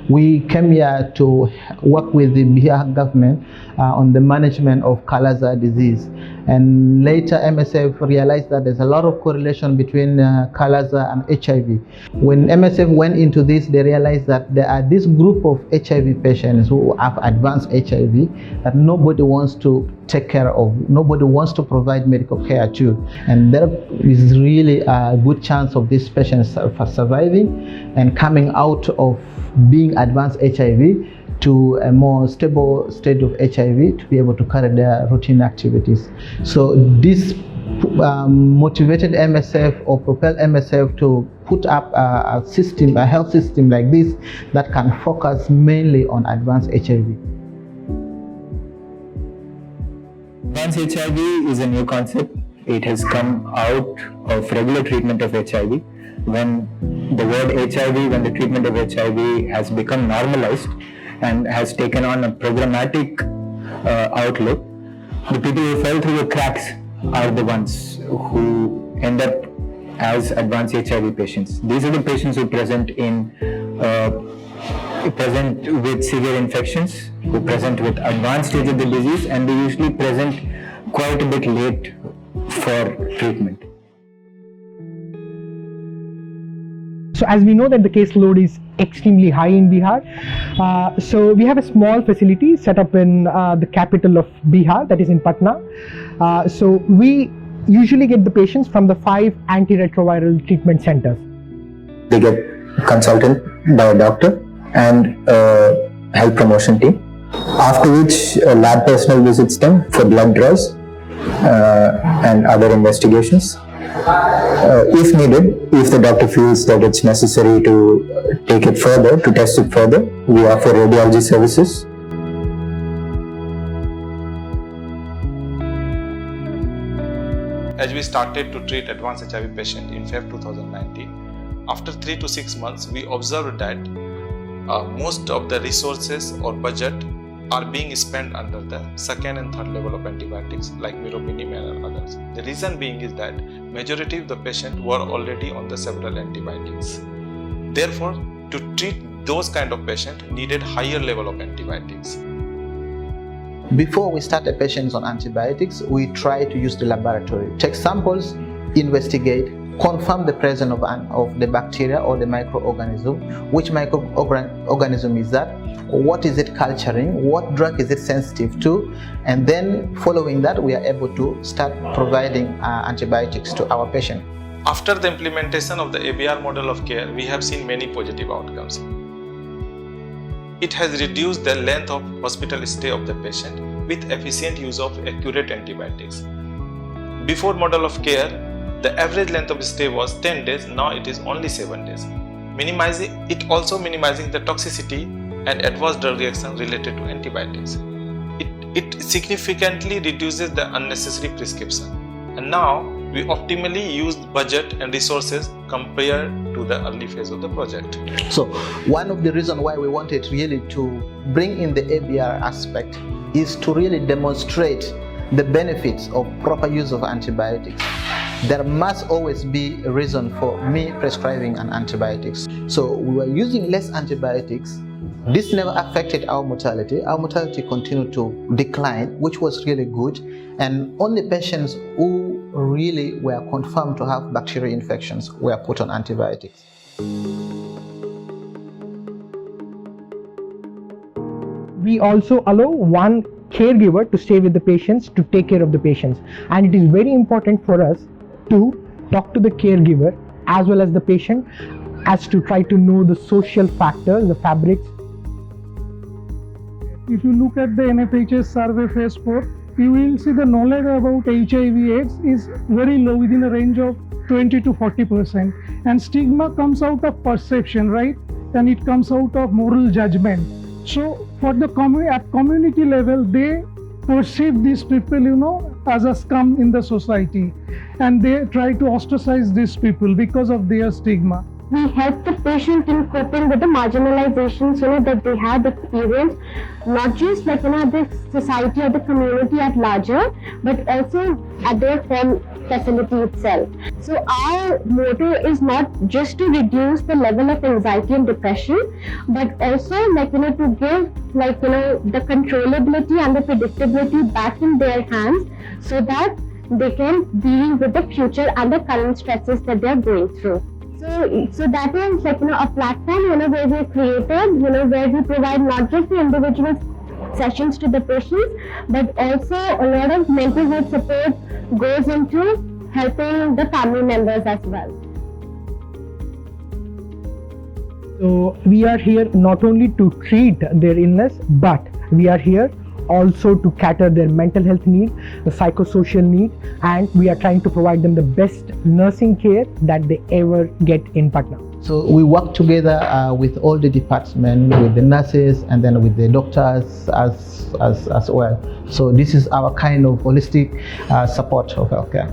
We came here to work with the Bihar government on the management of Kala-Azar disease. And later MSF realized that there's a lot of correlation between Kala-Azar and HIV. When MSF went into this, they realized that there are this group of HIV patients who have advanced HIV that nobody wants to take care of, nobody wants to provide medical care to. And there is really a good chance of these patients for surviving and coming out of being advanced HIV to a more stable state of HIV to be able to carry their routine activities. So this motivated MSF or propelled MSF to put up a system, a health system like this that can focus mainly on advanced HIV. Advanced HIV is a new concept. It has come out of regular treatment of HIV. When the word HIV, when the treatment of HIV has become normalized and has taken on a programmatic outlook, the people who fell through the cracks are the ones who end up as advanced HIV patients. These are the patients who present with severe infections, who present with advanced stage of the disease, and they usually present quite a bit late for treatment. So as we know that the caseload is extremely high in Bihar, so we have a small facility set up in the capital of Bihar, that is in Patna. So we usually get the patients from the 5 antiretroviral treatment centers. They get consulted by a doctor and a health promotion team, after which lab personnel visits them for blood draws and other investigations. If needed, if the doctor feels that it's necessary to take it further, to test it further, we offer radiology services. As we started to treat advanced HIV patient in Feb 2019, after 3 to 6 months, we observed that most of the resources or budget are being spent under the second and third level of antibiotics like meropenem and others. The reason being is that majority of the patients were already on the several antibiotics. Therefore, to treat those kind of patients needed higher level of antibiotics. Before we start a patient on antibiotics, we try to use the laboratory, take samples, investigate, confirm the presence of the bacteria or the microorganism, which microorganism is that, what is it culturing, what drug is it sensitive to, and then following that we are able to start providing antibiotics to our patient. After the implementation of the ABR model of care, we have seen many positive outcomes. It has reduced the length of hospital stay of the patient with efficient use of accurate antibiotics. Before model of care, the average length of stay was 10 days, now it is only 7 days. It also minimizing the toxicity and adverse drug reaction related to antibiotics. It significantly reduces the unnecessary prescription. And now we optimally use budget and resources compared to the early phase of the project. So one of the reasons why we wanted really to bring in the ABR aspect is to really demonstrate the benefits of proper use of antibiotics. There must always be a reason for me prescribing an antibiotics. So we were using less antibiotics. This never affected our mortality. Our mortality continued to decline, which was really good. And only patients who really were confirmed to have bacterial infections were put on antibiotics. We also allow one caregiver to stay with the patients to take care of the patients. And it is very important for us to talk to the caregiver as well as the patient as to try to know the social factors, the fabrics. If you look at the NFHS survey phase 4, you will see the knowledge about HIV/AIDS is very low, within a range of 20 to 40%. And stigma comes out of perception, right? And it comes out of moral judgment. So for the at community level, they perceive these people, as a scum in the society. And they try to ostracize these people because of their stigma. we help the patient in coping with the marginalizations, that they have experienced, not just like, the society or the community at larger, but also at their home facility itself. So our motto is not just to reduce the level of anxiety and depression, but also to give the controllability and the predictability back in their hands, so that they can deal with the future and the current stresses that they are going through. So that is a platform where we created, where we provide not just the individual sessions to the patients, but also a lot of mental health support goes into helping the family members as well. So we are here not only to treat their illness, but we are here also to cater their mental health need, the psychosocial need, and we are trying to provide them the best nursing care that they ever get in Patna. So we work together with all the departments, with the nurses, and then with the doctors as well. So this is our kind of holistic support of healthcare.